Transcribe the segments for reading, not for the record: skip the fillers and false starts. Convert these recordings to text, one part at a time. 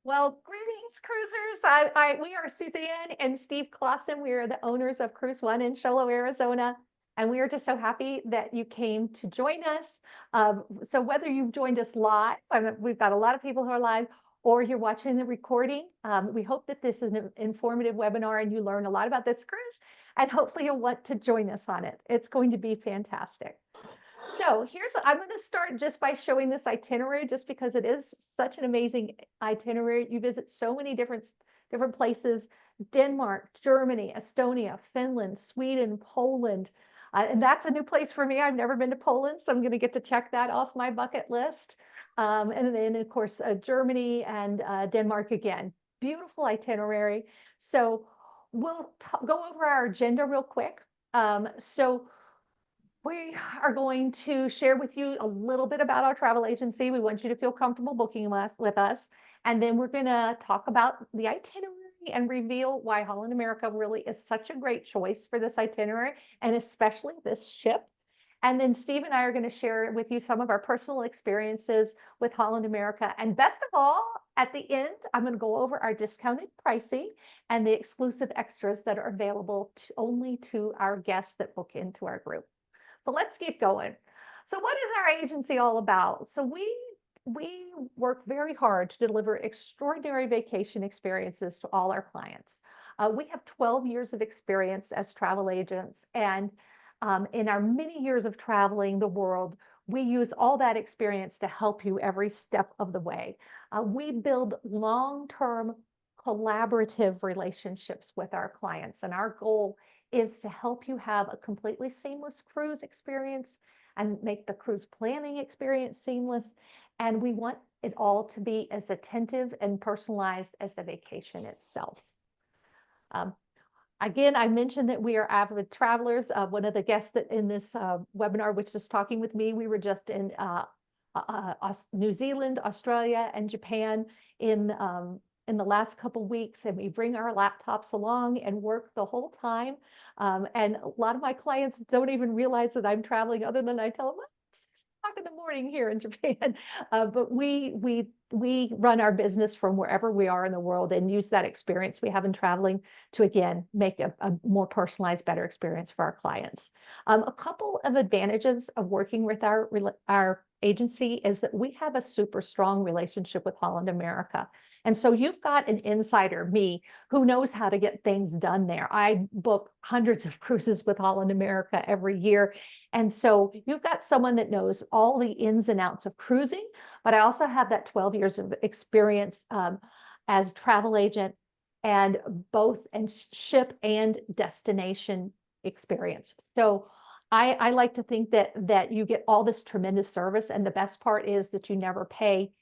Well, greetings, cruisers. We are Suzanne and Steve Klasen. We are the owners of CruiseOne in Shoalo, Arizona, and we are just so happy that you came to join us. So whether you've joined us live, we've got a lot of people who are live, or you're watching the recording, we hope that this is an informative webinar and you learn a lot about this cruise, and hopefully you'll want to join us on it. It's going to be fantastic. So I'm going to start just by showing this itinerary, just because it is such an amazing itinerary. You visit so many different places: Denmark, Germany, Estonia, Finland, Sweden, Poland. And that's a new place for me. I've never been to Poland, so I'm going to get to check that off my bucket list. And then, of course, Germany and Denmark again. Beautiful itinerary. So we'll go over our agenda real quick. So we are going to share with you a little bit about our travel agency. We want you to feel comfortable booking with us. And then we're going to talk about the itinerary and reveal why Holland America really is such a great choice for this itinerary, and especially this ship. And then Steve and I are going to share with you some of our personal experiences with Holland America. And best of all, at the end, I'm going to go over our discounted pricing and the exclusive extras that are available only to our guests that book into our group. So let's get going. So what is our agency all about? So we work very hard to deliver extraordinary vacation experiences to all our clients. We have 12 years of experience as travel agents, and in our many years of traveling the world, we use all that experience to help you every step of the way. We build long-term collaborative relationships with our clients, and our goal is to help you have a completely seamless cruise experience and make the cruise planning experience seamless. And we want it all to be as attentive and personalized as the vacation itself. Again, I mentioned that we are avid travelers. One of the guests that in this webinar, which is talking with me, we were just in New Zealand, Australia, and Japan in the last couple of weeks, and we bring our laptops along and work the whole time. And a lot of my clients don't even realize that I'm traveling, other than I tell them, well, it's 6 o'clock in the morning here in Japan. But we run our business from wherever we are in the world and use that experience we have in traveling to, again, make a more personalized, better experience for our clients. A couple of advantages of working with our agency is that we have a super strong relationship with Holland America. And so you've got an insider, me, who knows how to get things done there. I book hundreds of cruises with Holland America every year. And so you've got someone that knows all the ins and outs of cruising, but I also have that 12 years of experience as travel agent, and both in ship and destination experience. So I like to think that you get all this tremendous service, and the best part is that you never pay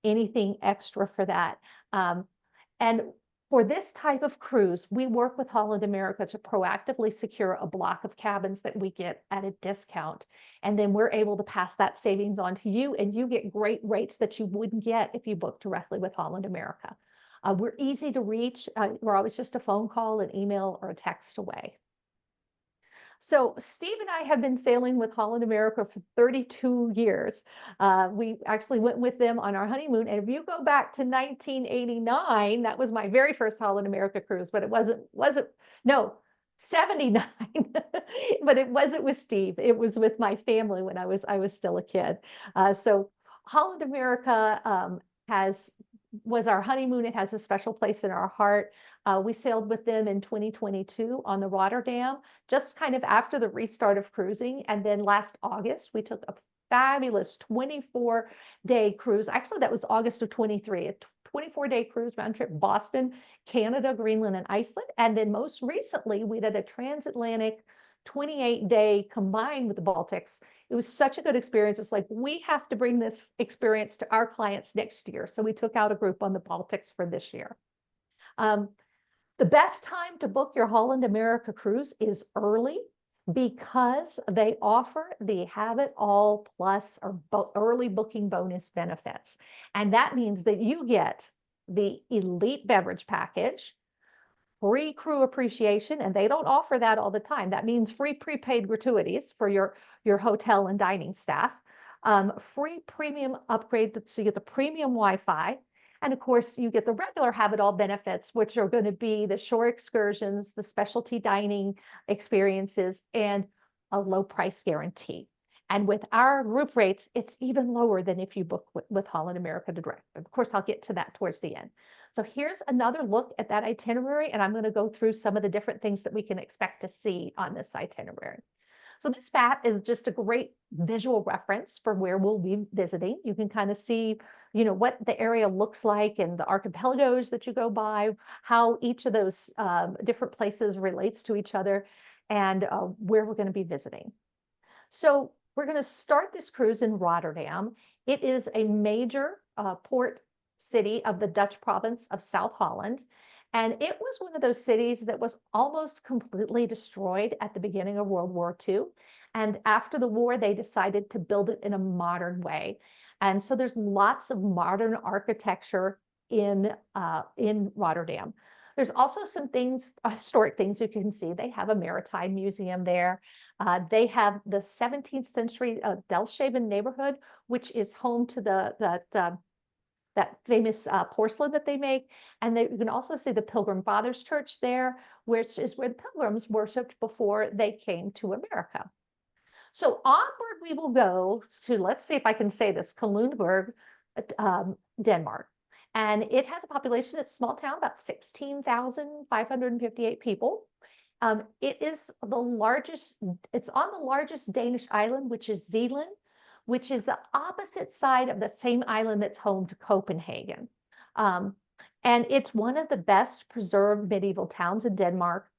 anything extra for that. And for this type of cruise, we work with Holland America to proactively secure a block of cabins that we get at a discount. And then we're able to pass that savings on to you, and you get great rates that you wouldn't get if you book directly with Holland America. We're easy to reach. We're always just a phone call, an email, or a text away. So Steve and I have been sailing with Holland America for 32 years. We actually went with them on our honeymoon. And if you go back to 1989, that was my very first Holland America cruise, but it wasn't, no, 79, but it wasn't with Steve. It was with my family when I was still a kid. So Holland America was our honeymoon. It has a special place in our heart. We sailed with them in 2022 on the Rotterdam, just kind of after the restart of cruising. And then last August, we took a fabulous 24-day cruise. Actually, that was August of 23, a 24-day cruise round trip, Boston, Canada, Greenland, and Iceland. And then most recently, we did a transatlantic 28-day combined with the Baltics. It was such a good experience. It's like, we have to bring this experience to our clients next year. So we took out a group on the Baltics for this year. The best time to book your Holland America cruise is early, because they offer the Have It All Plus or early booking bonus benefits. And that means that you get the elite beverage package, free crew appreciation, and they don't offer that all the time. That means free prepaid gratuities for your hotel and dining staff, free premium upgrade, so you get the premium Wi-Fi, And of course, you get the regular have-it-all benefits, which are going to be the shore excursions, the specialty dining experiences, and a low price guarantee. And with our group rates, it's even lower than if you book with Holland America Direct. Of course, I'll get to that towards the end. So here's another look at that itinerary, and I'm going to go through some of the different things that we can expect to see on this itinerary. So this map is just a great visual reference for where we'll be visiting. You can kind of see, what the area looks like and the archipelagos that you go by, how each of those different places relates to each other, and where we're going to be visiting. So we're going to start this cruise in Rotterdam. It is a major port city of the Dutch province of South Holland. And it was one of those cities that was almost completely destroyed at the beginning of World War II. And after the war, they decided to build it in a modern way. And so there's lots of modern architecture in Rotterdam. There's also some things, historic things you can see. They have a maritime museum there. They have the 17th century Delfshaven neighborhood, which is home to that famous porcelain that they make. And you can also see the Pilgrim Fathers Church there, which is where the Pilgrims worshipped before they came to America. So onward we will go to, let's see if I can say this, Kalundborg, Denmark. And it has a population, it's a small town, about 16,558 people. It is the largest, it's on the largest Danish island, which is Zealand, which is the opposite side of the same island that's home to Copenhagen. And it's one of the best preserved medieval towns in Denmark.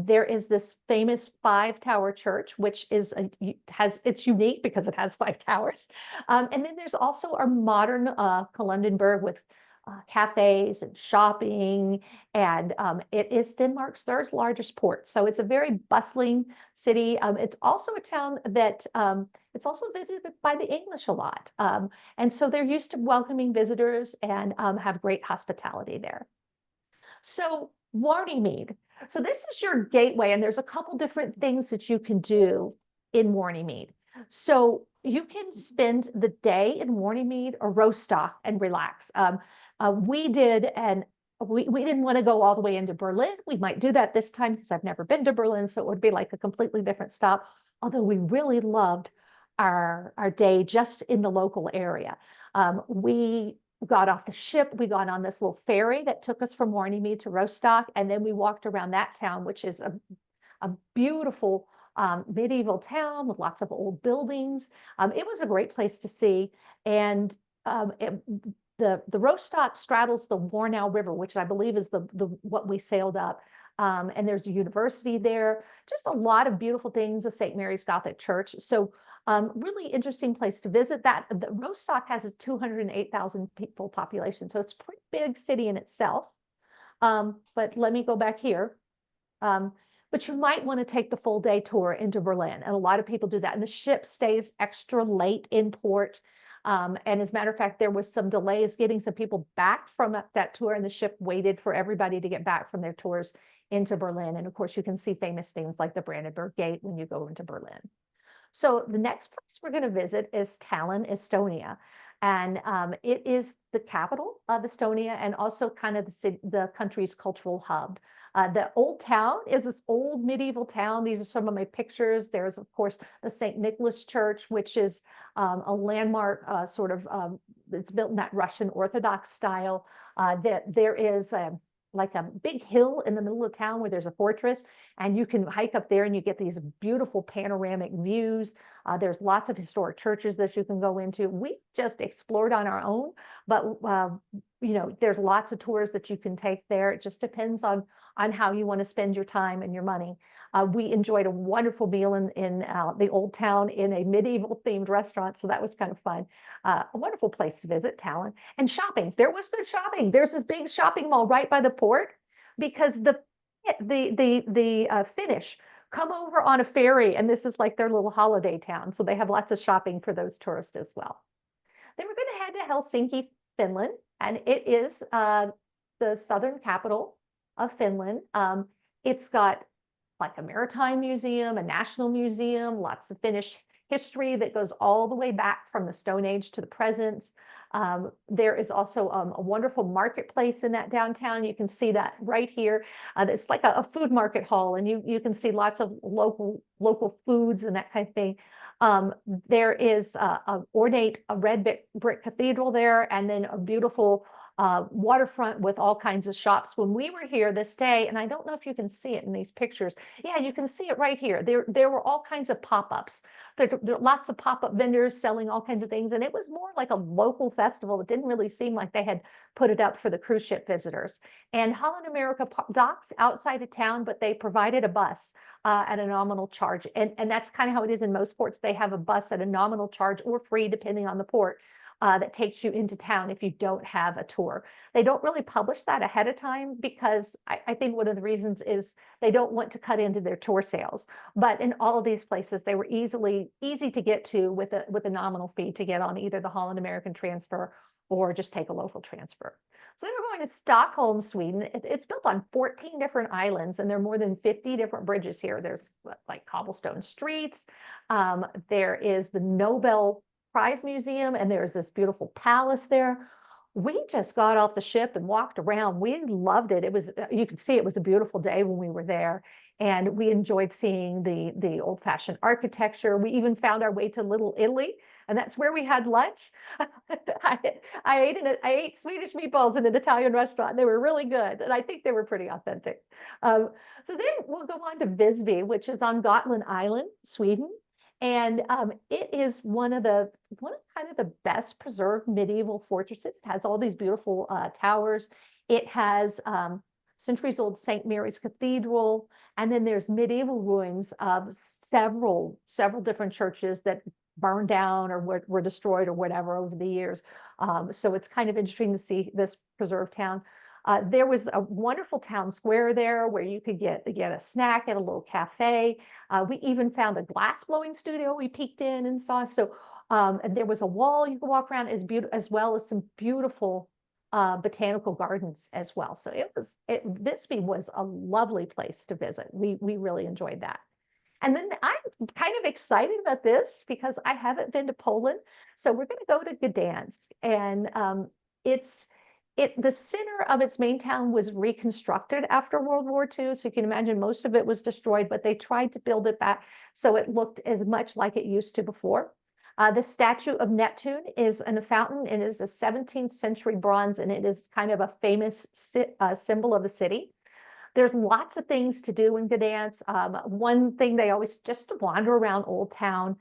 There is this famous 5-tower church, which is it's unique because it has 5 towers. And then there's also our modern Kalundborg with cafes and shopping, and it is Denmark's 3rd largest port. So it's a very bustling city. It's also a town that it's also visited by the English a lot. And so they're used to welcoming visitors and have great hospitality there. So Warnemede. So this is your gateway, and there's a couple different things that you can do in Warnemede. So you can spend the day in Warnemede or Rostock and relax. We did, and we didn't want to go all the way into Berlin. We might do that this time because I've never been to Berlin, so it would be like a completely different stop. Although we really loved our day just in the local area. We got off the ship, we got on this little ferry that took us from Warnemede to Rostock, and then we walked around that town, which is a beautiful medieval town with lots of old buildings. It was a great place to see, and the Rostock straddles the Warnow River, which I believe is what we sailed up. And there's a university there, just a lot of beautiful things, the St. Mary's Gothic Church. So really interesting place to visit. The Rostock has a 208,000 people population, so it's a pretty big city in itself. But let me go back here. But you might want to take the full day tour into Berlin, and a lot of people do that. And the ship stays extra late in port. And as a matter of fact, there was some delays getting some people back from that tour, and the ship waited for everybody to get back from their tours into Berlin. And of course, you can see famous things like the Brandenburg Gate when you go into Berlin. So the next place we're going to visit is Tallinn, Estonia. And it is the capital of Estonia and also kind of the country's cultural hub. The old town is this old medieval town. These are some of my pictures. There's, of course, the St. Nicholas Church, which is a landmark it's built in that Russian Orthodox style. There is like a big hill in the middle of town where there's a fortress, and you can hike up there and you get these beautiful panoramic views. There's lots of historic churches that you can go into. We just explored on our own, but there's lots of tours that you can take there. It just depends on how you want to spend your time and your money. We enjoyed a wonderful meal in the old town in a medieval themed restaurant, so that was kind of fun. A wonderful place to visit, Tallinn. And shopping, there was good shopping. There's this big shopping mall right by the port, because the Finnish come over on a ferry, and this is like their little holiday town, so they have lots of shopping for those tourists as well. Then we're going to head to Helsinki, Finland, and it is the southern capital of Finland. It's got like a maritime museum, a national museum, lots of Finnish history that goes all the way back from the Stone Age to the present. There is also a wonderful marketplace in that downtown. You can see that right here. It's like a food market hall, and you can see lots of local foods and that kind of thing. There is a ornate red brick cathedral there, and then a beautiful waterfront with all kinds of shops. When we were here this day, and I don't know if you can see it in these pictures. Yeah, you can see it right here. There were all kinds of pop-ups. There are lots of pop-up vendors selling all kinds of things, and it was more like a local festival. It didn't really seem like they had put it up for the cruise ship visitors. And Holland America docks outside of town, but they provided a bus at a nominal charge. And that's kind of how it is in most ports. They have a bus at a nominal charge or free, depending on the port. That takes you into town if you don't have a tour. They don't really publish that ahead of time because I think one of the reasons is they don't want to cut into their tour sales. But in all of these places, they were easy to get to with a nominal fee to get on either the Holland American transfer or just take a local transfer. So they were going to Stockholm, Sweden. It's built on 14 different islands, and there are more than 50 different bridges here. There's like cobblestone streets. There is the Nobel Prize Museum, and there's this beautiful palace there. We just got off the ship and walked around. We loved it. It was, you could see it was a beautiful day when we were there, and we enjoyed seeing the old-fashioned architecture. We even found our way to Little Italy, and that's where we had lunch. I ate Swedish meatballs in an Italian restaurant. They were really good, and I think they were pretty authentic. So then we'll go on to Visby, which is on Gotland Island, Sweden. And it is one of kind of the best preserved medieval fortresses. It has all these beautiful towers. It has centuries old St. Mary's Cathedral, and then there's medieval ruins of several different churches that burned down or were destroyed or whatever over the years. So it's kind of interesting to see this preserved town. There was a wonderful town square there where you could get a snack at a little cafe. We even found a glass blowing studio we peeked in and saw. So and there was a wall you could walk around as well as some beautiful botanical gardens as well. So Visby was a lovely place to visit. We really enjoyed that. And then I'm kind of excited about this because I haven't been to Poland. So we're going to go to Gdansk, and the center of its main town was reconstructed after World War II. So you can imagine most of it was destroyed, but they tried to build it back so it looked as much like it used to before. The statue of Neptune is in a fountain. It is a 17th century bronze, and it is kind of a famous symbol of the city. There's lots of things to do in Gdansk. One thing they always just to wander around Old Town.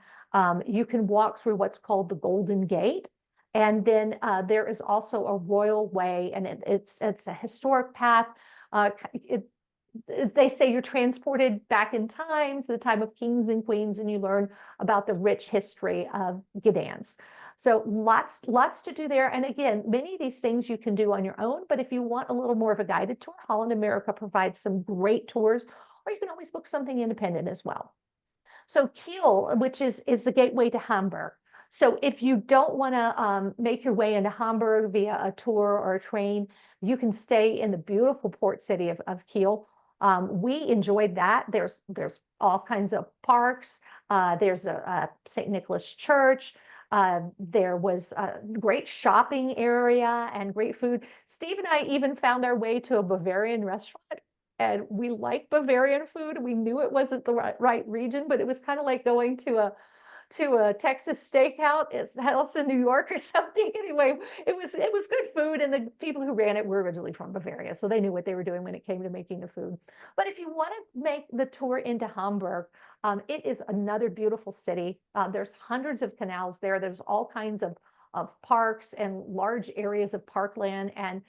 You can walk through what's called the Golden Gate. And then there is also a royal way, and it's a historic path. They say you're transported back in time to the time of kings and queens, and you learn about the rich history of Gdansk. So lots to do there. And again, many of these things you can do on your own, but if you want a little more of a guided tour, Holland America provides some great tours, or you can always book something independent as well. So Kiel, which is the gateway to Hamburg. So if you don't want to make your way into Hamburg via a tour or a train, you can stay in the beautiful port city of Kiel. We enjoyed that. There's all kinds of parks. There's a St. Nicholas Church. There was a great shopping area and great food. Steve and I even found our way to a Bavarian restaurant, and we like Bavarian food. We knew it wasn't the right region, but it was kind of like going to a Texas steakhouse in New York or something. Anyway, it was good food, and the people who ran it were originally from Bavaria, so they knew what they were doing when it came to making the food. But if you want to make the tour into Hamburg, it is another beautiful city. There's hundreds of canals there. There's all kinds of parks and large areas of parkland, and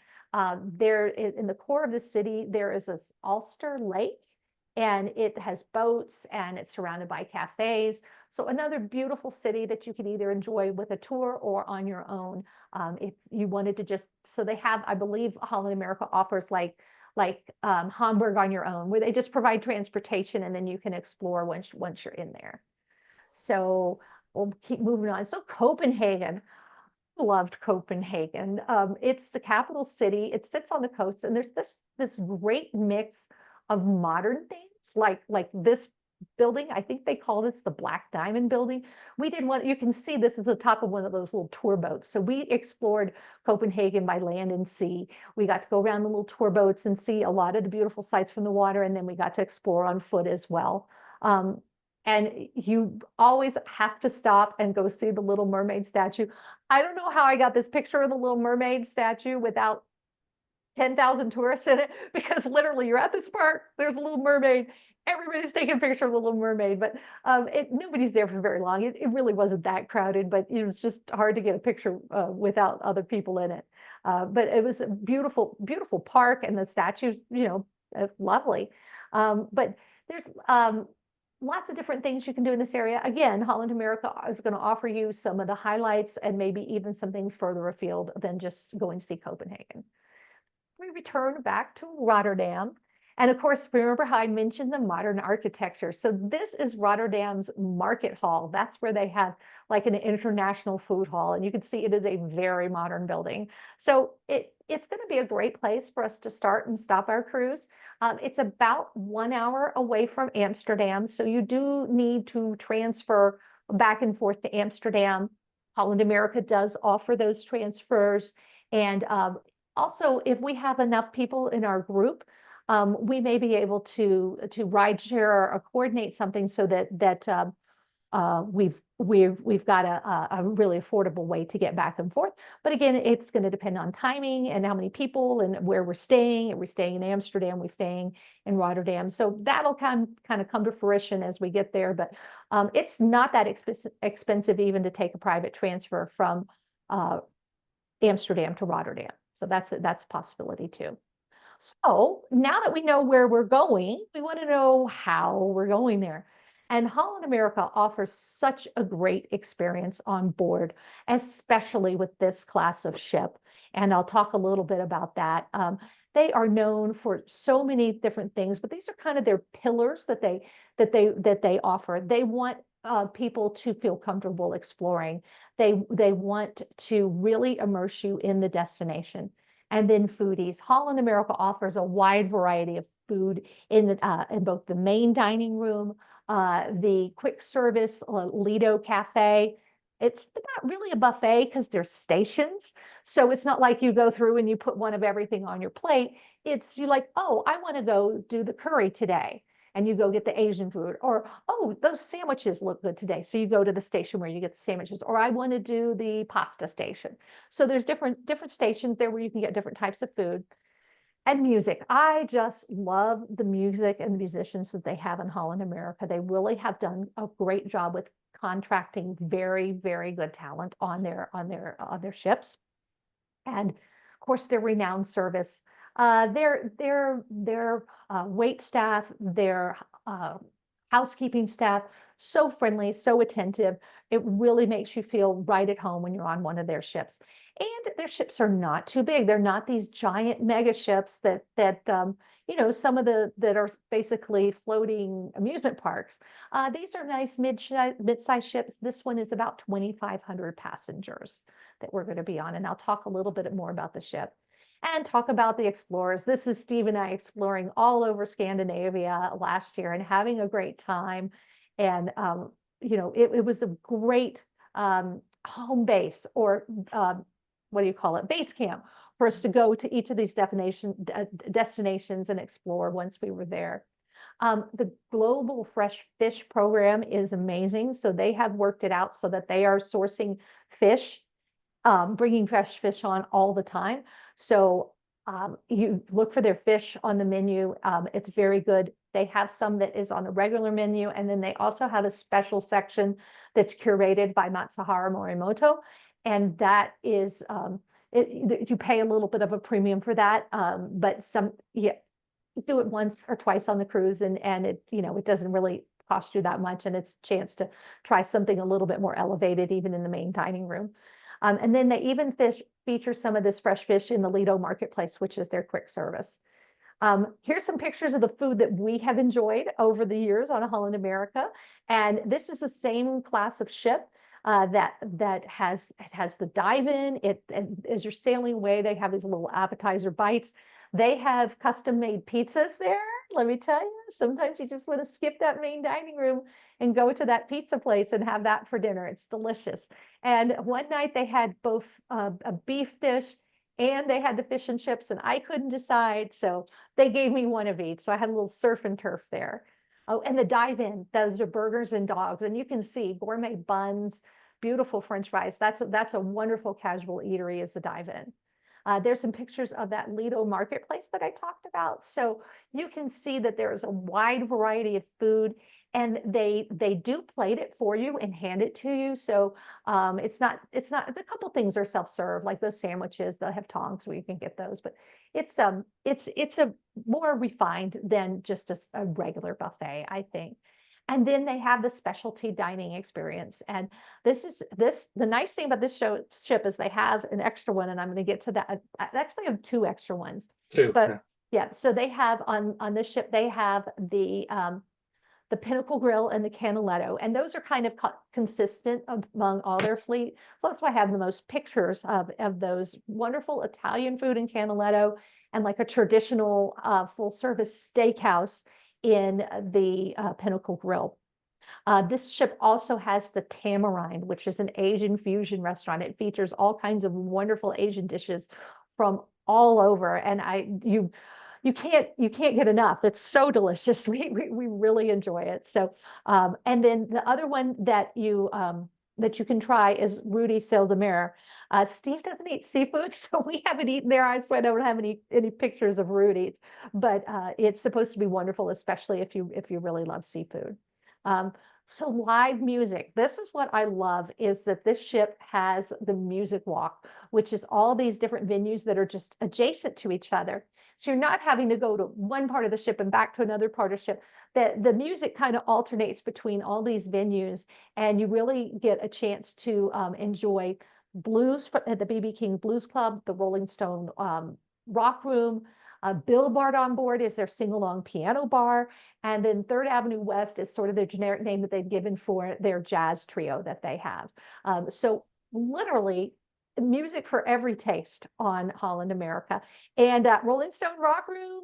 there in the core of the city there is this Ulster Lake, and it has boats, and it's surrounded by cafes. So another beautiful city that you can either enjoy with a tour or on your own. If you wanted to so they have, I believe Holland America offers like Hamburg on your own, where they just provide transportation and then you can explore once you're in there. So we'll keep moving on. So Copenhagen. Loved Copenhagen. It's the capital city. It sits on the coast, and there's this great mix of modern things like this building. I think they call this the Black Diamond building. We did one, you can see this is the top of one of those little tour boats. So we explored Copenhagen by land and sea. We got to go around the little tour boats and see a lot of the beautiful sights from the water, and then we got to explore on foot as well. And you always have to stop and go see the Little Mermaid statue. I don't know how I got this picture of the Little Mermaid statue without 10,000 tourists in it, because literally you're at this park, there's a Little Mermaid, everybody's taking a picture of the Little Mermaid, but nobody's there for very long. It really wasn't that crowded, but it was just hard to get a picture without other people in it. But it was a beautiful, beautiful park, and the statues, lovely. But there's lots of different things you can do in this area. Again, Holland America is going to offer you some of the highlights and maybe even some things further afield than just going to see Copenhagen. We return back to Rotterdam. And of course, remember how I mentioned the modern architecture. So this is Rotterdam's market hall. That's where they have like an international food hall. And you can see it is a very modern building. So it's going to be a great place for us to start and stop our cruise. It's about 1 hour away from Amsterdam. So you do need to transfer back and forth to Amsterdam. Holland America does offer those transfers. And also, if we have enough people in our group, we may be able to ride share or coordinate something so that we've got a really affordable way to get back and forth. But again, it's going to depend on timing and how many people and where we're staying. Are we staying in Amsterdam? Are we staying in Rotterdam? So that'll kind of come to fruition as we get there. But it's not that expensive even to take a private transfer from Amsterdam to Rotterdam. So that's a possibility too. So now that we know where we're going, we want to know how we're going there. And Holland America offers such a great experience on board, especially with this class of ship. And I'll talk a little bit about that. They are known for so many different things, but these are kind of their pillars that they offer. They want people to feel comfortable exploring. They want to really immerse you in the destination. And then foodies. Holland America offers a wide variety of food in both the main dining room, the quick service Lido Cafe. It's not really a buffet because there's stations. So it's not like you go through and you put one of everything on your plate. It's you like, oh, I want to go do the curry today. And you go get the Asian food, or, oh, those sandwiches look good today. So you go to the station where you get the sandwiches, or I want to do the pasta station. So there's different stations there where you can get different types of food. And music. I just love the music and the musicians that they have in Holland America. They really have done a great job with contracting very, very good talent on their ships. And of course, their renowned service. Their wait staff, their housekeeping staff, so friendly, so attentive. It really makes you feel right at home when you're on one of their ships. And their ships are not too big. They're not these giant mega ships that some of that are basically floating amusement parks. These are nice mid-sized ships. This one is about 2,500 passengers that we're going to be on. And I'll talk a little bit more about the ship and talk about the explorers. This is Steve and I exploring all over Scandinavia last year and having a great time. And, it was a great home base, or what do you call it, base camp, for us to go to each of these destinations and explore once we were there. The Global Fresh Fish Program is amazing. So they have worked it out so that they are sourcing fish, bringing fresh fish on all the time. So you look for their fish on the menu. It's very good. They have some that is on the regular menu, and then they also have a special section that's curated by Matsuhara Morimoto, and that is you pay a little bit of a premium for that, but do it once or twice on the cruise, and it doesn't really cost you that much, and it's a chance to try something a little bit more elevated, even in the main dining room. And then they even feature some of this fresh fish in the Lido Marketplace, which is their quick service. Here's some pictures of the food that we have enjoyed over the years on Holland America. And this is the same class of ship that has the dive-in. As you're sailing away, they have these little appetizer bites. They have custom made pizzas there. Let me tell you, sometimes you just want to skip that main dining room and go to that pizza place and have that for dinner. It's delicious. And one night they had both a beef dish and they had the fish and chips, and I couldn't decide. So they gave me one of each. So I had a little surf and turf there. Oh, and the dive-in, those are burgers and dogs. And you can see gourmet buns, beautiful French fries. That's a wonderful casual eatery is the dive-in. There's some pictures of that Lido marketplace that I talked about. So you can see that there's a wide variety of food, and they do plate it for you and hand it to you. So it's not a couple things are self-serve, like those sandwiches. They'll have tongs where you can get those, but it's a more refined than just a regular buffet, I think. And then they have the specialty dining experience. And the nice thing about this ship is they have an extra one, and I'm going to get to that. I actually have two extra ones. Two, But yeah, so they have on this ship, they have the Pinnacle Grill and the Canaletto, and those are kind of consistent among all their fleet. So that's why I have the most pictures of those wonderful Italian food in Canaletto, and like a traditional full service steakhouse in the Pinnacle Grill. This ship also has the Tamarind, which is an Asian fusion restaurant. It features all kinds of wonderful Asian dishes from all over, and you can't get enough. It's so delicious. We really enjoy it. So, and then the other one that you can try is Rudy Sail de Mer. Steve doesn't eat seafood, so we haven't eaten there. I don't have any pictures of Rudy, but it's supposed to be wonderful, especially if you really love seafood. So live music. This is what I love, is that this ship has the music walk, which is all these different venues that are just adjacent to each other. So you're not having to go to one part of the ship and back to another part of the ship. The music kind of alternates between all these venues, and you really get a chance to enjoy blues at the BB King Blues Club, the Rolling Stone Rock Room. Billboard on board is their sing-along piano bar. And then Third Avenue West is sort of their generic name that they've given for their jazz trio that they have. So literally music for every taste on Holland America. And at Rolling Stone Rock Room,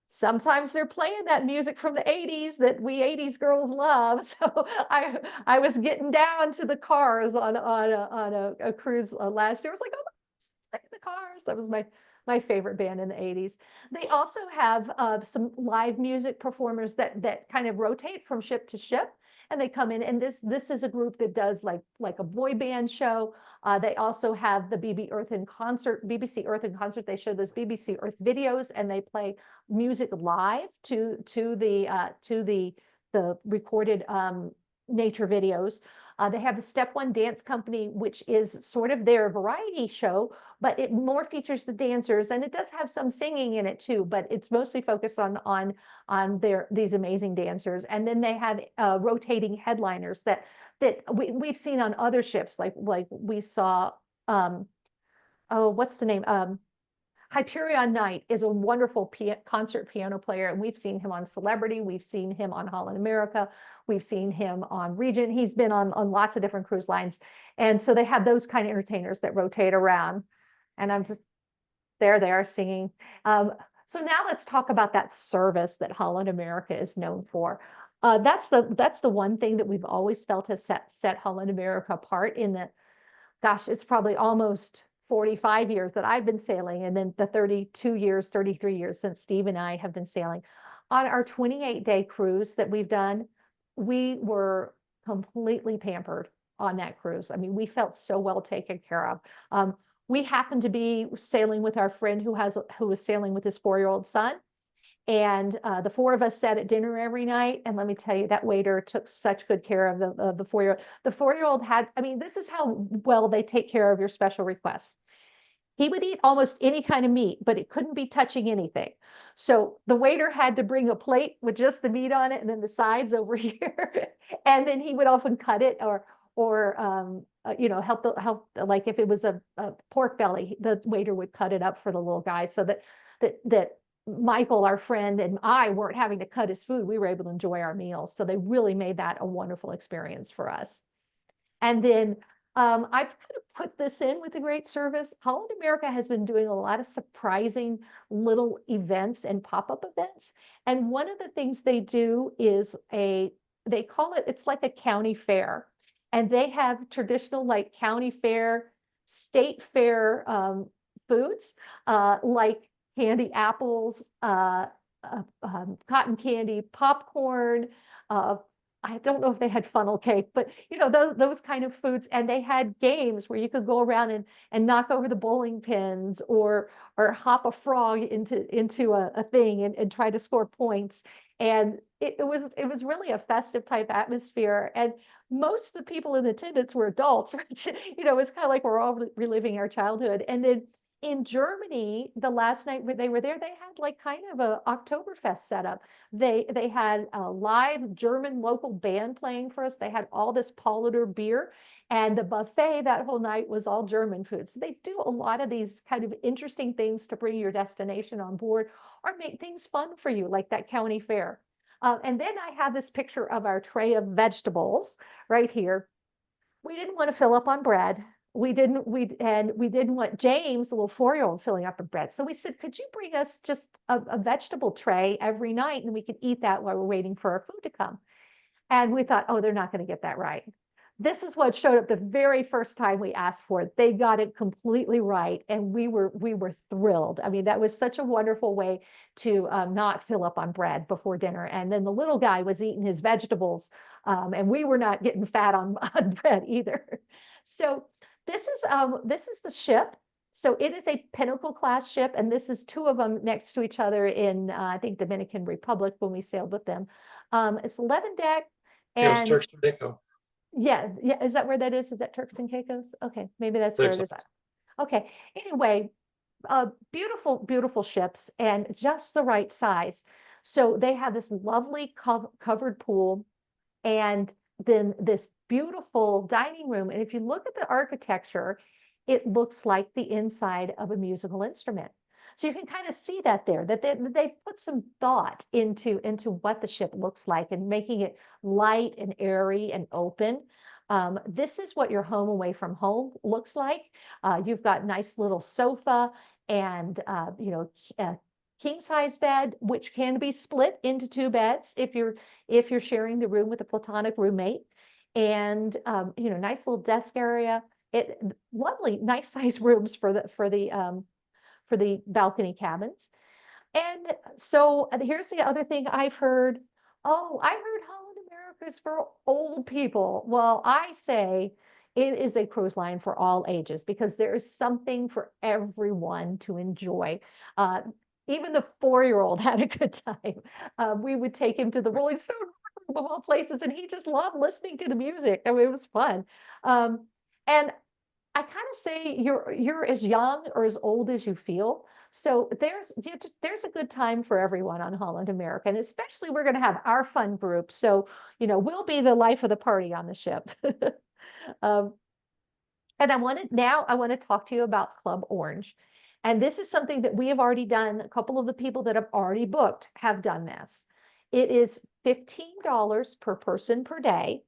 sometimes they're playing that music from the 80s that we 80s girls love. So I was getting down to the Cars on a cruise last year. I was like, oh, the Cars. That was my favorite band in the 80s. They also have some live music performers that kind of rotate from ship to ship, and they come in, and this is a group that does like a boy band show. They also have the BBC Earth in Concert. They show those BBC Earth videos, and they play music live to the recorded nature videos. They have the Step One Dance Company, which is sort of their variety show, but it more features the dancers, and it does have some singing in it too, but it's mostly focused on these amazing dancers. And then they have rotating headliners that we've seen on other ships, like we saw, oh, what's the name? Hyperion Knight is a wonderful concert piano player, and we've seen him on Celebrity, we've seen him on Holland America, we've seen him on Regent. He's been on lots of different cruise lines. And so they have those kind of entertainers that rotate around. And I'm just there singing. So now let's talk about that service that Holland America is known for. That's the one thing that we've always felt has set Holland America apart in that, gosh, it's probably almost 45 years that I've been sailing, and then the 33 years since Steve and I have been sailing. On our 28-day cruise that we've done, we were completely pampered on that cruise. I mean, we felt so well taken care of. We happened to be sailing with our friend who was sailing with his 4-year-old son. And the four of us sat at dinner every night. And let me tell you, that waiter took such good care of the 4-year-old. The 4-year-old had, I mean, this is how well they take care of your special requests. He would eat almost any kind of meat, but it couldn't be touching anything. So the waiter had to bring a plate with just the meat on it and then the sides over here. And then he would often cut it or help, like if it was a pork belly, the waiter would cut it up for the little guy so that Michael, our friend, and I weren't having to cut his food. We were able to enjoy our meals. So they really made that a wonderful experience for us. And then I've kind of put this in with a great service. Holland America has been doing a lot of surprising little events and pop-up events. And one of the things they do is they call it, it's like a county fair. And they have traditional like county fair, state fair foods, like candy apples, cotton candy, popcorn, I don't know if they had funnel cake, but those kind of foods. And they had games where you could go around and knock over the bowling pins or hop a frog into a thing and try to score points. And it was really a festive type atmosphere. And most of the people in attendance were adults, which, it's kind of like we're all reliving our childhood. And then in Germany, the last night when they were there, they had like kind of a Oktoberfest setup. They had a live German local band playing for us. They had all this Paulaner beer, and the buffet that whole night was all German food. So they do a lot of these kind of interesting things to bring your destination on board or make things fun for you, like that county fair. And then I have this picture of our tray of vegetables right here. We didn't want to fill up on bread. We didn't want James, the little 4-year-old, filling up on bread. So we said, could you bring us just a vegetable tray every night and we could eat that while we're waiting for our food to come? And we thought, oh, they're not going to get that right. This is what showed up the very first time we asked for it. They got it completely right, and we were thrilled. I mean, that was such a wonderful way to not fill up on bread before dinner. And then the little guy was eating his vegetables, and we were not getting fat on bread either. So this is the ship. So it is a Pinnacle class ship, and this is two of them next to each other in I think Dominican Republic when we sailed with them. It's 11 deck. It was And Turks and Caicos. yeah, is that where that is? Is that Turks and Caicos? Okay, maybe that's where it is. Okay, anyway, beautiful, beautiful ships and just the right size. So they have this lovely covered pool and then this beautiful dining room. And if you look at the architecture, it looks like the inside of a musical instrument. So you can kind of see that there, that they put some thought into what the ship looks like and making it light and airy and open. This is what your home away from home looks like. You've got nice little sofa and king size bed, which can be split into 2 beds if you're sharing the room with a platonic roommate, and nice little desk area. Lovely, nice size rooms for the balcony cabins. And so here's the other thing I've heard. Oh, I heard Holland America is for old people. Well, I say it is a cruise line for all ages because there is something for everyone to enjoy. Even the 4-year-old had a good time. We would take him to the Rolling Stone of all places, and he just loved listening to the music. I mean, it was fun. And I kind of say you're as young or as old as you feel. So there's a good time for everyone on Holland America, and especially we're going to have our fun group. So we'll be the life of the party on the ship. um, and I want to talk to you about Club Orange, and this is something that we have already done. A couple of the people that have already booked have done this. It is $15 per person per day,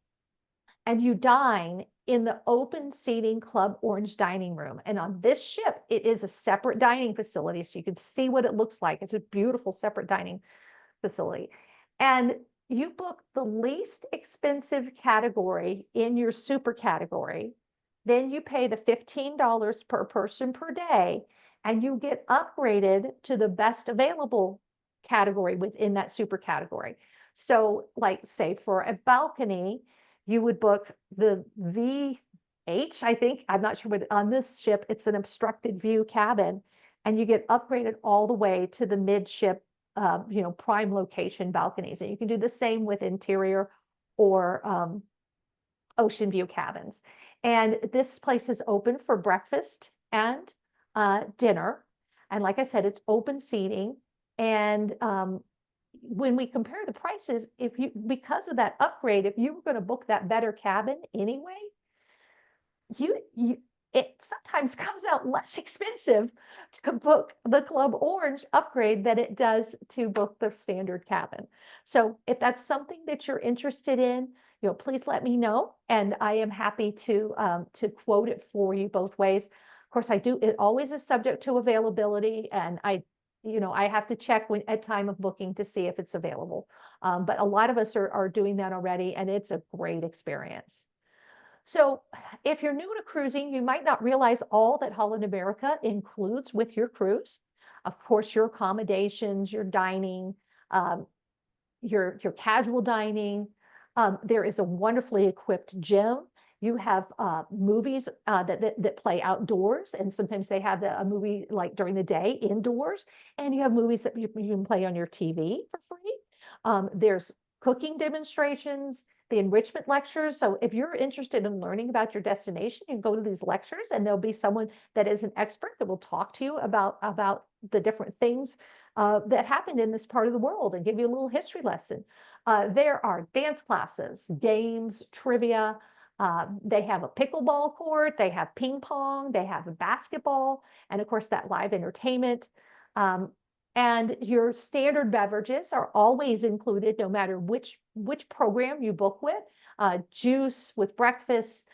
and you dine in the open seating Club Orange dining room. And on this ship, it is a separate dining facility, so you can see what it looks like. It's a beautiful separate dining facility. And you book the least expensive category in your super category, then you pay the $15 per person per day, and you get upgraded to the best available category within that super category. So like say for a balcony, you would book the VH, I think, I'm not sure what, on this ship, it's an obstructed view cabin, and you get upgraded all the way to the midship, prime location balconies. And you can do the same with interior or ocean view cabins. And this place is open for breakfast and dinner. And like I said, it's open seating. And when we compare the prices, because of that upgrade, if you were going to book that better cabin anyway, it sometimes comes out less expensive to book the Club Orange upgrade than it does to book the standard cabin. So if that's something that you're interested in, please let me know, and I am happy to quote it for you both ways. Of course, it always is subject to availability, and I have to check at time of booking to see if it's available. But a lot of us are doing that already, and it's a great experience. So if you're new to cruising, you might not realize all that Holland America includes with your cruise. Of course, your accommodations, your dining, your casual dining. There is a wonderfully equipped gym. You have movies that play outdoors, and sometimes they have a movie like during the day indoors, and you have movies that you can play on your TV for free. There's cooking demonstrations, the enrichment lectures. So if you're interested in learning about your destination, you can go to these lectures, and there'll be someone that is an expert that will talk to you about the different things that happened in this part of the world and give you a little history lesson. There are dance classes, games, trivia. They have a pickleball court, they have ping pong, they have a basketball, and of course that live entertainment. And your standard beverages are always included, no matter which program you book with. Juice with breakfast,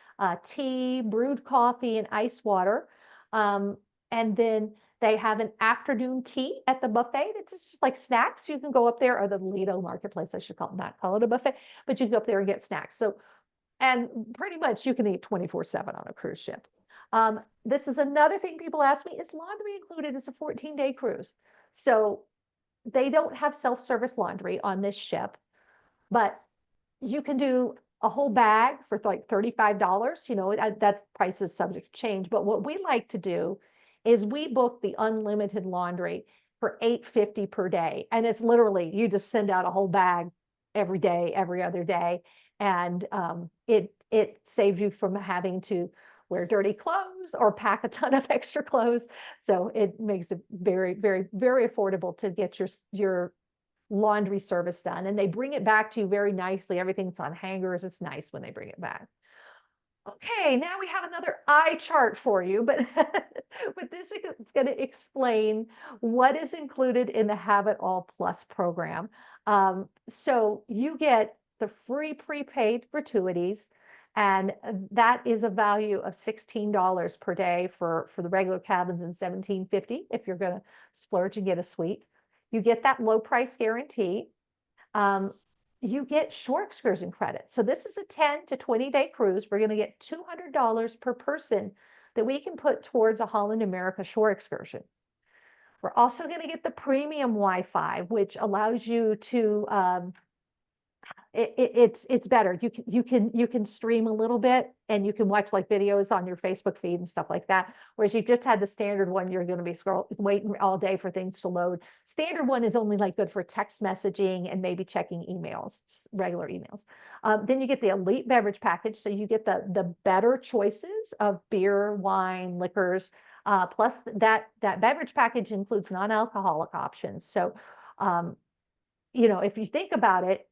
tea, brewed coffee, and ice water. And then they have an afternoon tea at the buffet. It's just like snacks. You can go up there, or the Lido Marketplace, I should not call it a buffet, but you can go up there and get snacks. So, and pretty much you can eat 24/7 on a cruise ship. This is another thing people ask me, is laundry included? It's a 14-day cruise. So they don't have self-service laundry on this ship, but you can do a whole bag for like $35. That price is subject to change. But what we like to do is we book the unlimited laundry for $8.50 per day. And it's literally, you just send out a whole bag every day, every other day. And it saves you from having to wear dirty clothes or pack a ton of extra clothes. So it makes it very, very, very affordable to get your laundry service done. And they bring it back to you very nicely. Everything's on hangers. It's nice when they bring it back. Okay, now we have another eye chart for you, but this is going to explain what is included in the Have It All Plus program. So you get the free prepaid gratuities, and that is a value of $16 per day for the regular cabins, and $17.50 if you're going to splurge and get a suite. You get that low price guarantee. You get shore excursion credit. So this is a 10 to 20-day cruise. We're going to get $200 per person that we can put towards a Holland America shore excursion. We're also going to get the premium Wi-Fi, which allows you to it's better. You can stream a little bit, and you can watch like videos on your Facebook feed and stuff like that. Whereas you just had the standard one, you're going to be waiting all day for things to load. Standard one is only like good for text messaging and maybe checking emails, regular emails. Then you get the elite beverage package, so you get the better choices of beer, wine, liquors. Plus that beverage package includes non-alcoholic options. So, if you think about it,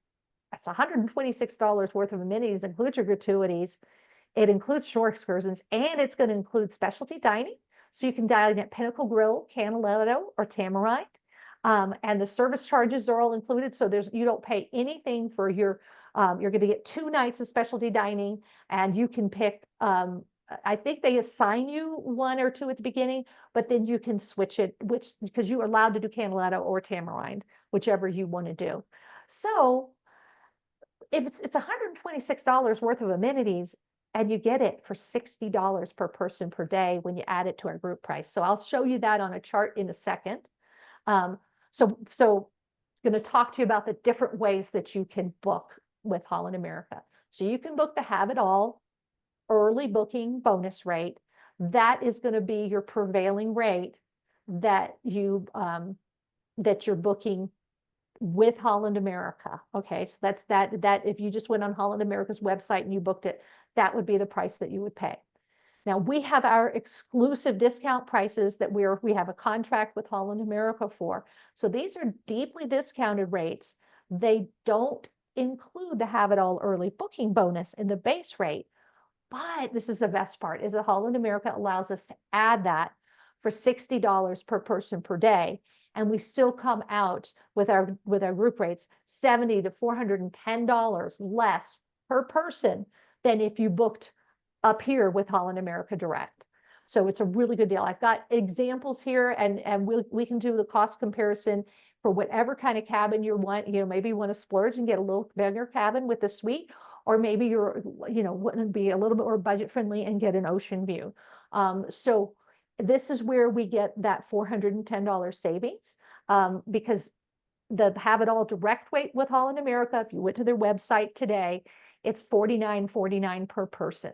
that's $126 worth of amenities, includes your gratuities. It includes shore excursions, and it's going to include specialty dining. So you can dine at Pinnacle Grill, Canaletto, or Tamarind. And the service charges are all included. So you don't pay anything for you're going to get 2 nights of specialty dining, and you can pick, I think they assign you 1 or 2 at the beginning, but then you can switch it, because you're allowed to do Canaletto or Tamarind, whichever you want to do. So if it's $126 worth of amenities, and you get it for $60 per person per day when you add it to our group price. So I'll show you that on a chart in a second. So going to talk to you about the different ways that you can book with Holland America. So you can book the Have It All early booking bonus rate. That is going to be your prevailing rate that you're booking with Holland America. Okay, so that's that if you just went on Holland America's website and you booked it, that would be the price that you would pay. Now we have our exclusive discount prices that we have a contract with Holland America for. So these are deeply discounted rates. They don't include the Have It All early booking bonus in the base rate. But this is the best part, is that Holland America allows us to add that for $60 per person per day. And we still come out with our group rates $70 to $410 less per person than if you booked up here with Holland America Direct. So it's a really good deal. I've got examples here, and we can do the cost comparison for whatever kind of cabin you want. You know, maybe you want to splurge and get a little bigger cabin with a suite, or maybe you're, you know, want to be a little bit more budget friendly and get an ocean view. So this is where we get that $410 savings, because the Have It All direct rate with Holland America, if you went to their website today, it's $49.49 per person.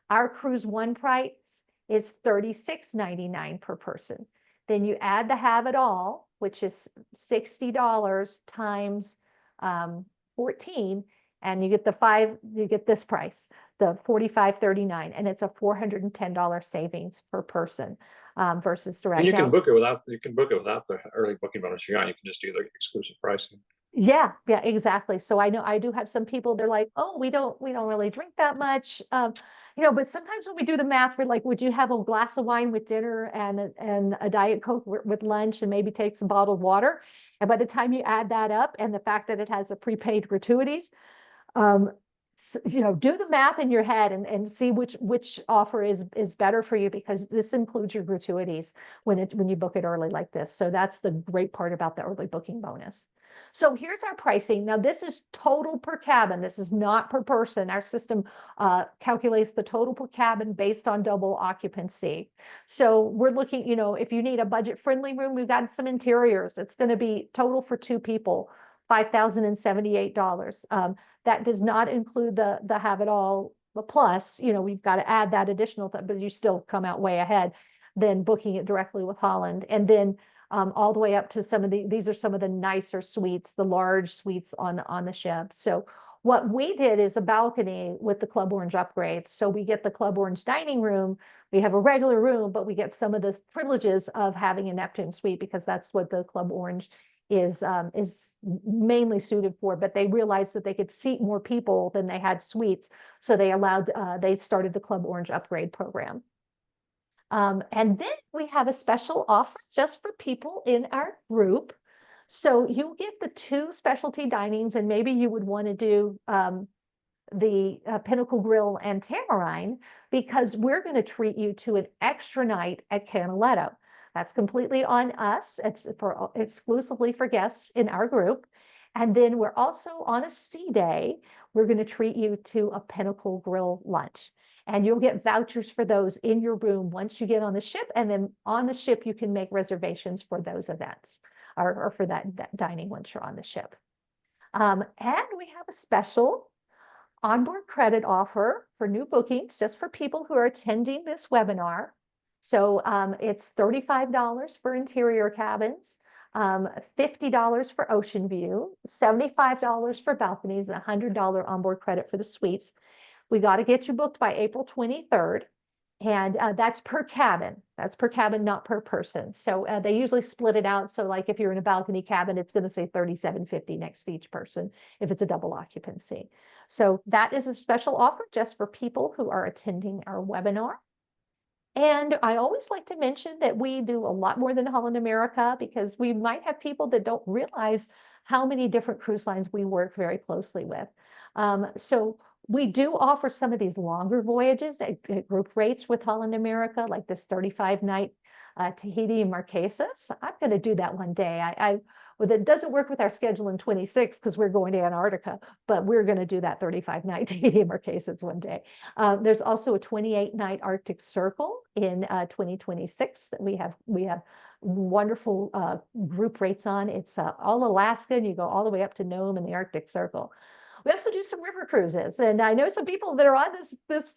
Our CruiseOne price is $36.99 per person. Then you add the Have It All, which is $60 times 14, and you get this price, the $45.39, and it's a $410 savings per person versus direct. And you can book it without the early booking bonus you got. You can just do the exclusive pricing. Yeah, exactly. So I know I do have some people, they're like, oh, we don't really drink that much. You know, but sometimes when we do the math, we're like, would you have a glass of wine with dinner and a Diet Coke with lunch and maybe take some bottled water? And by the time you add that up, and the fact that it has a prepaid gratuities, you know, do the math in your head and see which offer is better for you, because this includes your gratuities when you book it early like this. So that's the great part about the early booking bonus. So here's our pricing. Now this is total per cabin. This is not per person. Our system calculates the total per cabin based on double occupancy. So we're looking, you know, if you need a budget friendly room, we've got some interiors. It's going to be total for 2 people, $5,078. That does not include the Have It All plus. You know, we've got to add that additional, but you still come out way ahead than booking it directly with Holland. And then all the way up to these are some of the nicer suites, the large suites on the ship. So what we did is a balcony with the Club Orange upgrade. So we get the Club Orange dining room. We have a regular room, but we get some of the privileges of having a Neptune suite, because that's what the Club Orange is mainly suited for. But they realized that they could seat more people than they had suites, so they started the Club Orange upgrade program. And then we have a special offer just for people in our group. So you get the 2 specialty dinings, and maybe you would want to do the Pinnacle Grill and Tamarind, because we're going to treat you to an extra night at Canaletto. That's completely on us. It's exclusively for guests in our group. And then we're also on a sea day, we're going to treat you to a Pinnacle Grill lunch. And you'll get vouchers for those in your room once you get on the ship. And then on the ship, you can make reservations for those events or for that dining once you're on the ship. And we have a special onboard credit offer for new bookings, just for people who are attending this webinar. So it's $35 for interior cabins, $50 for ocean view, $75 for balconies, and $100 onboard credit for the suites. We got to get you booked by April 23rd. And that's per cabin. That's per cabin, not per person. So they usually split it out. So like if you're in a balcony cabin, it's going to say $37.50 next to each person if it's a double occupancy. So that is a special offer just for people who are attending our webinar. And I always like to mention that we do a lot more than Holland America, because we might have people that don't realize how many different cruise lines we work very closely with. So we do offer some of these longer voyages at group rates with Holland America, like this 35-night Tahiti and Marquesas. I'm going to do that one day. Well, it doesn't work with our schedule in 26 because we're going to Antarctica, but we're going to do that 35-night Tahiti and Marquesas one day. There's also a 28-night Arctic Circle in 2026 that we have wonderful group rates on. It's all Alaska, and you go all the way up to Nome and the Arctic Circle. We also do some river cruises, and I know some people that are on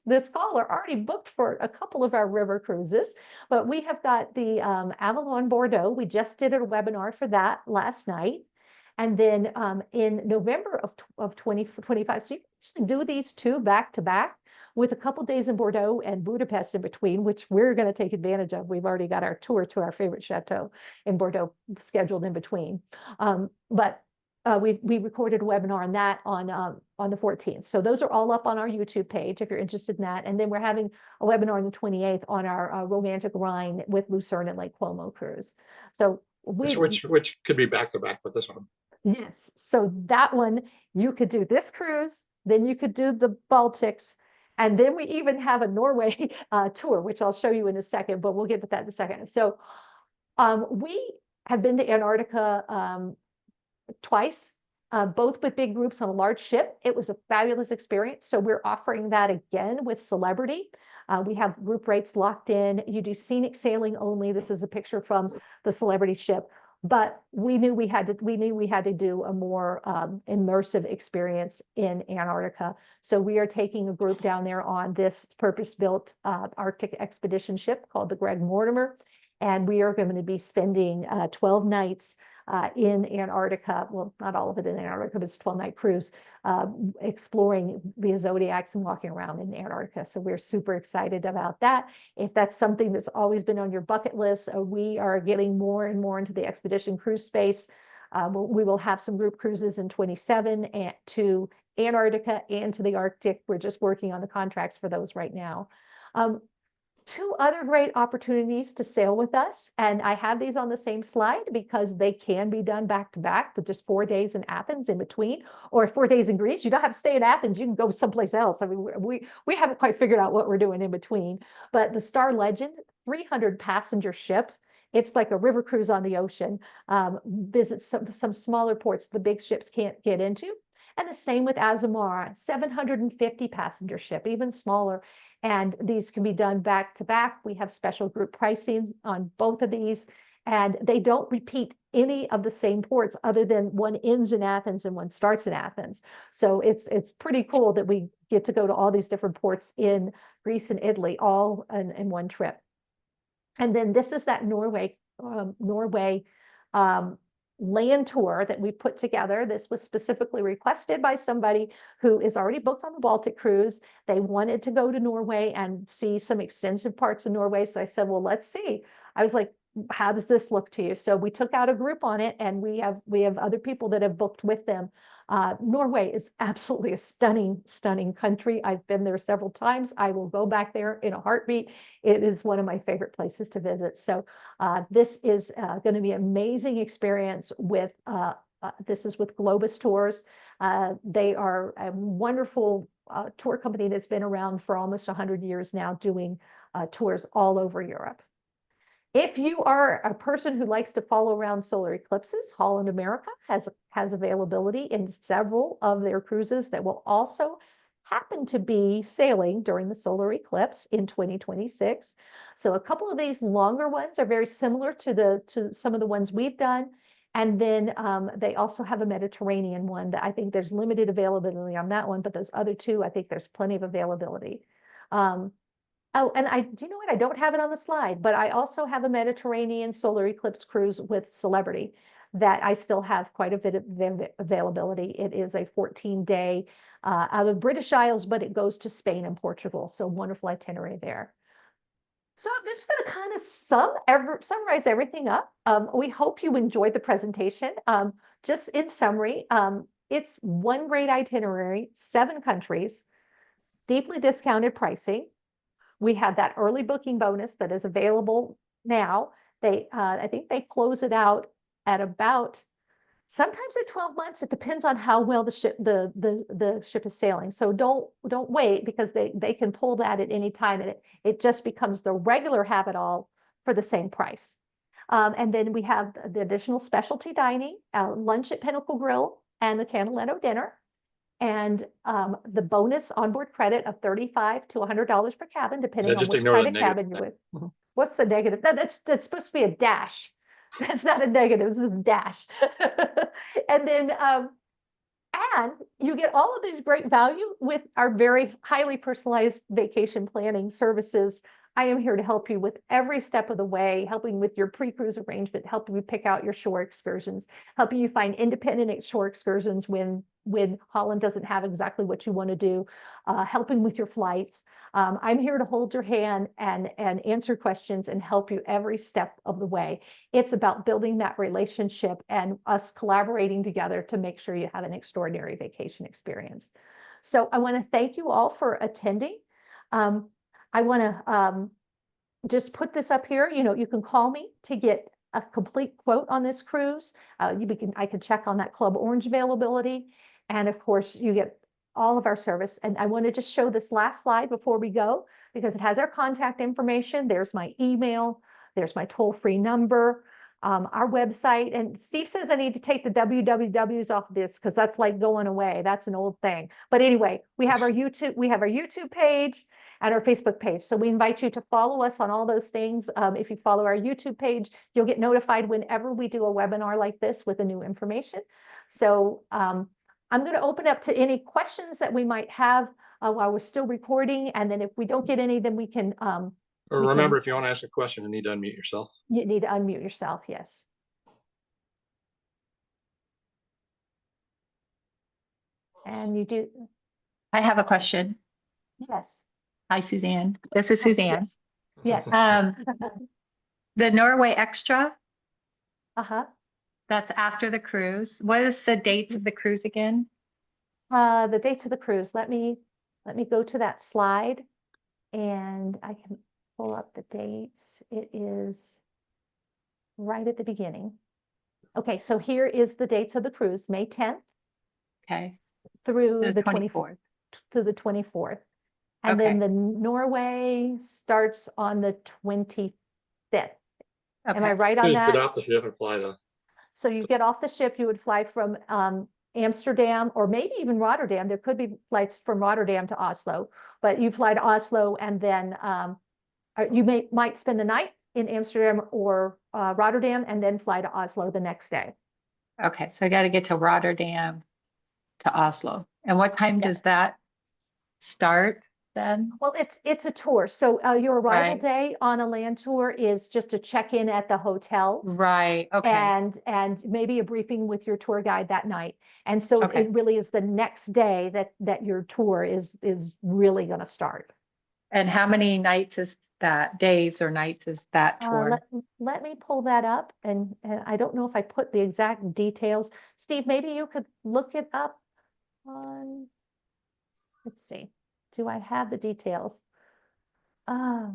this call are already booked for a couple of our river cruises, but we have got the Avalon Bordeaux. We just did a webinar for that last night. And then in November of 2025, so you can do these 2 back to back with a couple days in Bordeaux and Budapest in between, which we're going to take advantage of. We've already got our tour to our favorite chateau in Bordeaux scheduled in between. We recorded a webinar on that on the 14th. So those are all up on our YouTube page if you're interested in that. And then we're having a webinar on the 28th on our Romantic Rhine with Lucerne and Lake Como cruise. So which could be back to back with this one. Yes. So that one, you could do this cruise then you could do the Baltics, and then we even have a Norway tour, which I'll show you in a second, but we'll get to that in a second. So we have been to Antarctica twice, both with big groups on a large ship. It was a fabulous experience. So we're offering that again with Celebrity. We have group rates locked in. You do scenic sailing only. This is a picture from the Celebrity ship. But we knew we had to do a more immersive experience in Antarctica. So we are taking a group down there on this purpose-built Arctic expedition ship called the Greg Mortimer. And we are going to be spending 12 nights in Antarctica. Well, not all of it in Antarctica, but it's a 12-night cruise, exploring the zodiacs and walking around in Antarctica. So we're super excited about that. If that's something that's always been on your bucket list, we are getting more and more into the expedition cruise space. We will have some group cruises in 27 and to Antarctica and to the Arctic. We're just working on the contracts for those right now. Two other great opportunities to sail with us, and I have these on the same slide because they can be done back to back with just 4 days in Athens in between, or 4 days in Greece. You don't have to stay in Athens, you can go someplace else. I mean, we haven't quite figured out what we're doing in between, but the Star Legend, 300 passenger ship. It's like a river cruise on the ocean, visits some smaller ports the big ships can't get into. And the same with Azamara, 750 passenger ship, even smaller. And these can be done back to back. We have special group pricing on both of these, and they don't repeat any of the same ports other than one ends in Athens and one starts in Athens. So it's pretty cool that we get to go to all these different ports in Greece and Italy, all in one trip. And then this is that Norway land tour that we put together. This was specifically requested by somebody who is already booked on the Baltic cruise. They wanted to go to Norway and see some extensive parts of Norway. So I said, well, let's see. I was like, how does this look to you? So we took out a group on it, and we have other people that have booked with them. Norway is absolutely a stunning country. I've been there several times. I will go back there in a heartbeat. It is one of my favorite places to visit. So this is going to be an amazing experience with, this is with Globus Tours. They are a wonderful tour company that's been around for almost 100 years now, doing tours all over Europe. If you are a person who likes to follow around solar eclipses, Holland America has availability in several of their cruises that will also happen to be sailing during the solar eclipse in 2026. So a couple of these longer ones are very similar to some of the ones we've done. And then they also have a Mediterranean one that I think there's limited availability on that one, but those other two, I think there's plenty of availability. Oh, and do you know what? I don't have it on the slide, but I also have a Mediterranean solar eclipse cruise with Celebrity that I still have quite a bit of availability. It is a 14-day out of British Isles, but it goes to Spain and Portugal. So wonderful itinerary there. So I'm just going to kind of summarize everything up. We hope you enjoyed the presentation. Just in summary, it's one great itinerary, 7 countries, deeply discounted pricing. We have that early booking bonus that is available now. I think they close it out at about, sometimes at 12 months. It depends on how well the ship is sailing. So don't wait, because they can pull that at any time, and it just becomes the regular have-it-all for the same price. And then we have the additional specialty dining, lunch at Pinnacle Grill, and the Canaletto dinner. And the bonus onboard credit of $35 to $100 per cabin, depending on which kind of cabin you're with. What's the negative? That's supposed to be a dash. That's not a negative. This is a dash. And then, and you get all of these great value with our very highly personalized vacation planning services. I am here to help you with every step of the way, helping with your pre-cruise arrangement, helping you pick out your shore excursions, helping you find independent shore excursions when Holland doesn't have exactly what you want to do, helping with your flights. I'm here to hold your hand and answer questions and help you every step of the way. It's about building that relationship and us collaborating together to make sure you have an extraordinary vacation experience. So I want to thank you all for attending. I want to just put this up here. You know, you can call me to get a complete quote on this cruise. I can check on that Club Orange availability. And of course, you get all of our service. And I want to just show this last slide before we go, because it has our contact information. There's my email, there's my toll-free number, our website. And Steve says I need to take the wwws off of this because that's like going away. That's an old thing. But anyway, we have our YouTube page and our Facebook page. So we invite you to follow us on all those things. If you follow our YouTube page, you'll get notified whenever we do a webinar like this with the new information. So I'm going to open up to any questions that we might have while we're still recording. And then if we don't get any, then we can. Or remember, if you want to ask a question, you need to unmute yourself. You need to unmute yourself, yes. And you do. I have a question. Yes. Hi, Suzanne. This is Suzanne. Yes. The Norway Extra, Uh-huh. that's after the cruise. What is the dates of the cruise again? The dates of the cruise. Let me go to that slide and I can pull up the dates. It is right at the beginning. Okay, so here is the dates of the cruise, May 10th. Okay. Through the 24th. To the 24th. And then the Norway starts on the 25th. Am I right on Just that? get off the ship and fly the. So you get off the ship, you would fly from Amsterdam or maybe even Rotterdam. There could be flights from Rotterdam to Oslo, but you fly to Oslo and then you might spend the night in Amsterdam or Rotterdam and then fly to Oslo the next day. Okay, so I got to get to Rotterdam to Oslo. And what time does that start then? Well, it's a tour. So your arrival Right. day on a land tour is just to check in at the hotel. Right, okay. And maybe a briefing with your tour guide that night. And so Okay. it really is the next day that your tour is really going to start. And how many nights is that, days or nights is that tour? Let me pull that up. And I don't know if I put the exact details. Steve, maybe you could look it up on, let's see. Do I have the details? I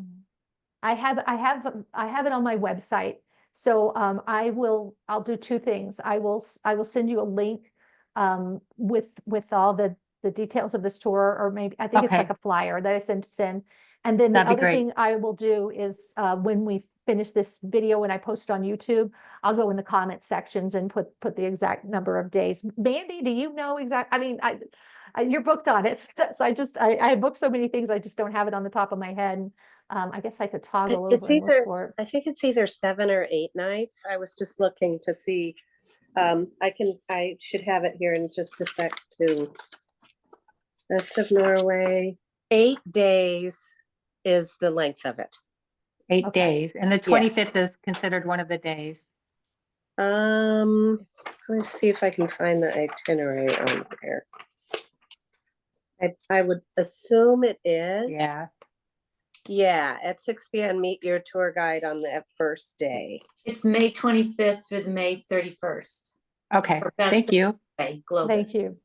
have it on my website. So I'll do two things. I will send you a link with all the details of this tour, or maybe I think it's like a flyer that I send. And then the That'd be other great. thing I will do is when we finish this video and I post on YouTube, I'll go in the comment sections and put the exact number of days. Mandy, do you know exact? I mean, you're booked on it. So I booked so many things. I just don't have it on the top of my head. I guess I could toggle over It's and look either, for it. I think it's either 7 or 8 nights. I was just looking to see. I should have it here in just a sec too. Rest of Norway, 8 days is the length of it. 8 Okay. days. And the 25th is considered one of the days. Let me see if I can find the itinerary on here. I would assume it is. Yeah. Yeah, at 6 p.m. meet your tour guide on that first day. It's May 25th through May 31st. Okay, Or best thank you. Okay, Globus. Thank you.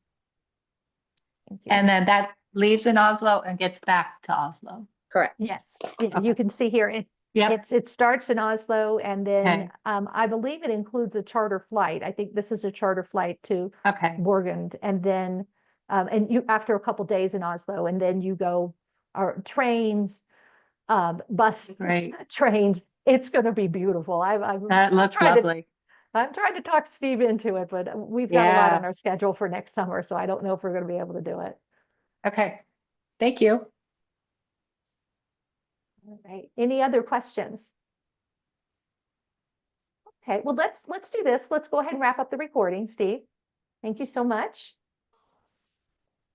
Thank you. And then that leaves in Oslo and gets back to Oslo. Correct. Yes, you can see here, Yep. it starts in Oslo and then Okay. I believe it includes a charter flight. I think this is a charter flight to Okay. Borgund, and then and you after a couple days in Oslo, and then you go trains, bus Great. trains. It's going to be beautiful. That looks lovely. I'm trying to talk Steve into it, but we've got a lot Yeah. on our schedule for next summer, so I don't know if we're going to be able to do it. Okay, thank you. All right. Any other questions? Okay, well, let's do this. Let's go ahead and wrap up the recording, Steve. Thank you so much.